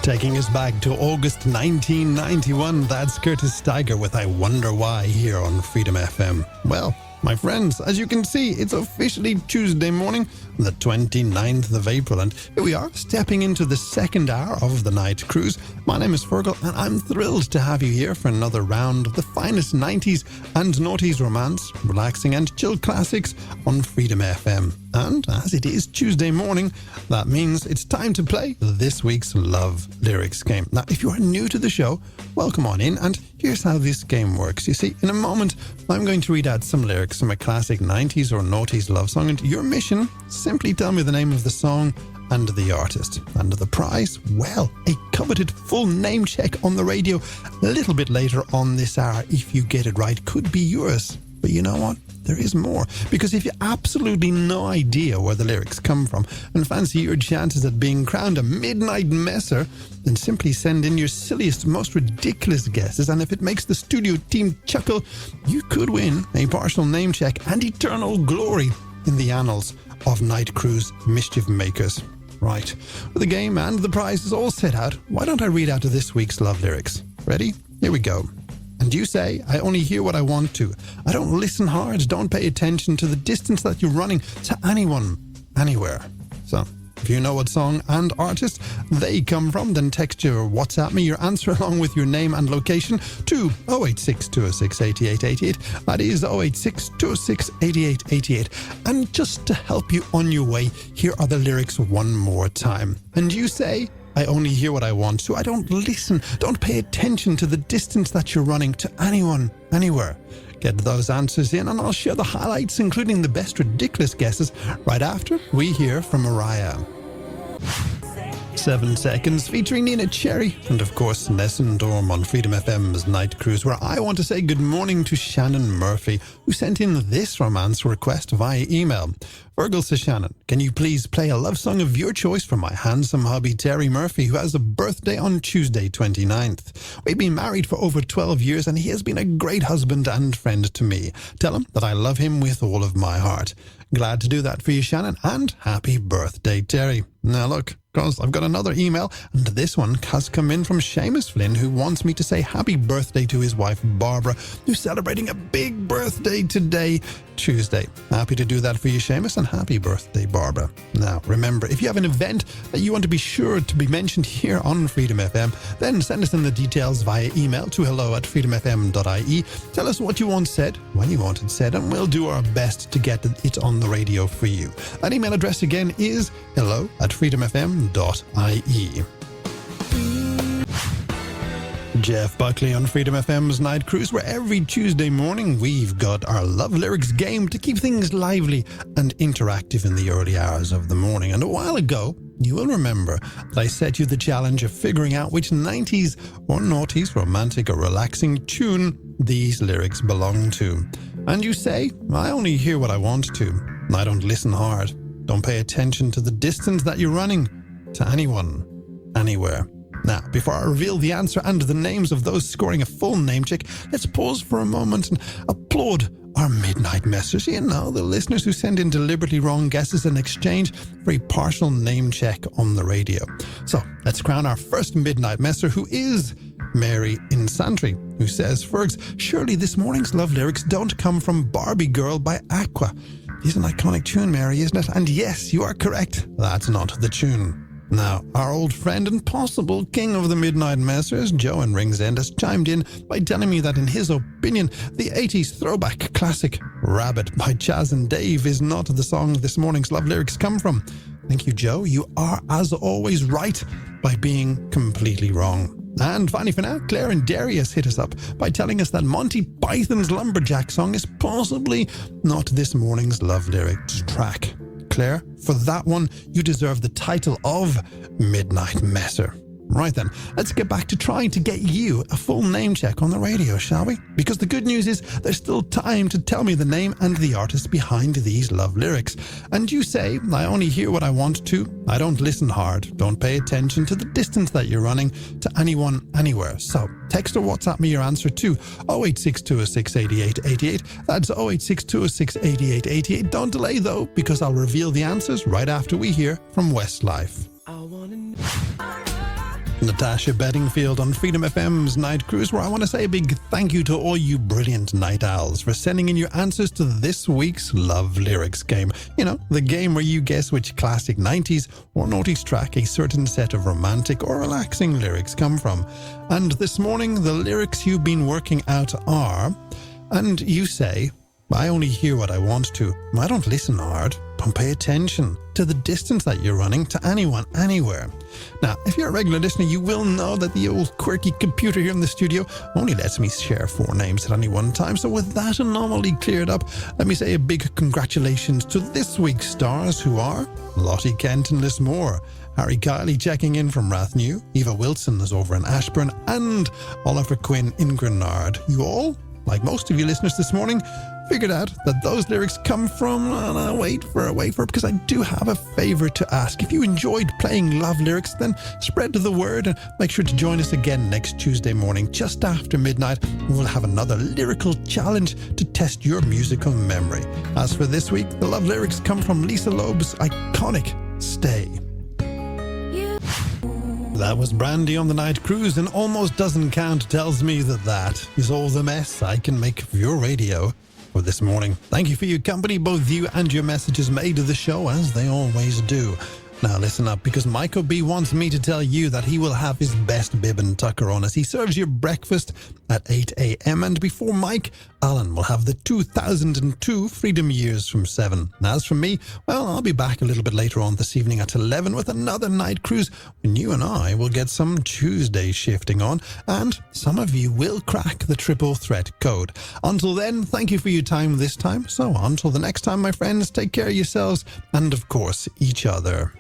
Taking us back to August 1991, that's Curtis Steiger with I Wonder Why here on Freedom FM. Well, my friends, as you can see, it's officially Tuesday morning, the 29th of April, and here we are, stepping into the second hour of the night cruise. My name is Feargal, and I'm thrilled to have you here for another round of the finest 90s and noughties romance, relaxing and chill classics on Freedom FM. And as it is Tuesday morning, that means it's time to play this week's Love Lyrics game. Now, if you are new to the show, welcome on in, and here's how this game works. You see, in a moment, I'm going to read out some lyrics from a classic 90s or noughties love song, and your mission, simply tell me the name of the song and the artist. And the prize, well, a coveted full name check on the radio a little bit later on this hour, if you get it right, could be yours. But you know what? There is more, because if you absolutely no idea where the lyrics come from and fancy your chances at being crowned a midnight messer, then simply send in your silliest, most ridiculous guesses, and if it makes the studio team chuckle, you could win a partial name check and eternal glory in the annals of Night Cruise mischief makers. Right, with the game and the prizes all set out, why don't I read out this week's love lyrics? Ready? Here we go. And you say, I only hear what I want to. I don't listen hard. Don't pay attention to the distance that you're running to anyone, anywhere. So, if you know what song and artist they come from, then text your WhatsApp me your answer along with your name and location to 086 206 8888. That is 086 206 8888. And just to help you on your way, here are the lyrics one more time. And you say, I only hear what I want to. I don't listen. Don't pay attention to the distance that you're running to anyone, anywhere. Get those answers in and I'll share the highlights, including the best ridiculous guesses, right after we hear from Mariah. 7 Seconds, featuring Nina Cherry, and of course Nessun Dorm on Freedom FM's Night Cruise, where I want to say good morning to Shannon Murphy, who sent in this romance request via email. Feargal says, Shannon, can you please play a love song of your choice for my handsome hubby Terry Murphy, who has a birthday on Tuesday 29th. We've been married for over 12 years and he has been a great husband and friend to me. Tell him that I love him with all of my heart. Glad to do that for you, Shannon, and happy birthday, Terry. Now look, because I've got another email, and this one has come in from Seamus Flynn, who wants me to say happy birthday to his wife, Barbara, who's celebrating a big birthday today, Tuesday. Happy to do that for you, Seamus, and happy birthday, Barbara. Now, remember, if you have an event that you want to be sure to be mentioned here on Freedom FM, then send us in the details via email to hello@freedomfm.ie. Tell us what you want said, when you want it said, and we'll do our best to get it on the radio for you. That email address again is hello@freedomfm.ie. Jeff Buckley on Freedom FM's Night Cruise, where every Tuesday morning we've got our Love Lyrics game to keep things lively and interactive in the early hours of the morning. And a while ago, you will remember that I set you the challenge of figuring out which 90s or noughties romantic or relaxing tune these lyrics belong to. And you say, I only hear what I want to. I don't listen hard. Don't pay attention to the distance that you're running to anyone, anywhere. Now, before I reveal the answer and the names of those scoring a full name check, let's pause for a moment and applaud our midnight messers. You know, the listeners who send in deliberately wrong guesses in exchange for a partial name check on the radio. So, let's crown our first midnight messer, who is Mary in Santry, who says, Fergs, surely this morning's love lyrics don't come from Barbie Girl by Aqua. It's an iconic tune, Mary, isn't it? And yes, you are correct. That's not the tune. Now, our old friend and possible king of the midnight messers, Joe in Ringsend, has chimed in by telling me that in his opinion, the 80s throwback classic Rabbit by Chaz and Dave is not the song this morning's love lyrics come from. Thank you, Joe. You are, as always, right by being completely wrong. And finally for now, Claire and Darius hit us up by telling us that Monty Python's Lumberjack song is possibly not this morning's love lyrics track. Claire, for that one, you deserve the title of Midnight Messer. Right then, let's get back to trying to get you a full name check on the radio, shall we? Because the good news is there's still time to tell me the name and the artist behind these love lyrics. And you say, I only hear what I want to. I don't listen hard. Don't pay attention to the distance that you're running to anyone, anywhere. So text or WhatsApp me your answer to 086 206 8888. That's 086 206 8888. Don't delay though, because I'll reveal the answers right after we hear from Westlife. I wanna know. Natasha Bedingfield on Freedom FM's Night Cruise, where I want to say a big thank you to all you brilliant night owls for sending in your answers to this week's Love Lyrics game. You know, the game where you guess which classic 90s or noughties track a certain set of romantic or relaxing lyrics come from. And this morning, the lyrics you've been working out are, and you say, I only hear what I want to. I don't listen hard. Don't pay attention to the distance that you're running to anyone, anywhere. Now, if you're a regular listener, you will know that the old quirky computer here in the studio only lets me share 4 names at any one time. So with that anomaly cleared up, let me say a big congratulations to this week's stars, who are Lottie Kent and Liz Moore, Harry Kiley checking in from Rathnew, Eva Wilson is over in Ashburn, and Oliver Quinn in Grenard. You all, like most of you listeners this morning, figured out that those lyrics come from... wait for it, because I do have a favour to ask. If you enjoyed playing love lyrics, then spread the word and make sure to join us again next Tuesday morning, just after midnight. We'll have another lyrical challenge to test your musical memory. As for this week, the love lyrics come from Lisa Loeb's iconic Stay. That was Brandy on the Night Cruise, and Almost Doesn't Count tells me that that is all the mess I can make of your radio for this morning. Thank you for your company, both you and your messages made to the show, as they always do. Now listen up, because Michael B wants me to tell you that he will have his best bib and tucker on as he serves your breakfast at 8 a.m. And before Mike, Alan will have the 2002 Freedom Years from 7. Now, as for me, well, I'll be back a little bit later on this evening at 11 with another night cruise when you and I will get some Tuesday shifting on, and some of you will crack the triple threat code. Until then, thank you for your time this time. So until the next time, my friends, take care of yourselves and, of course, each other.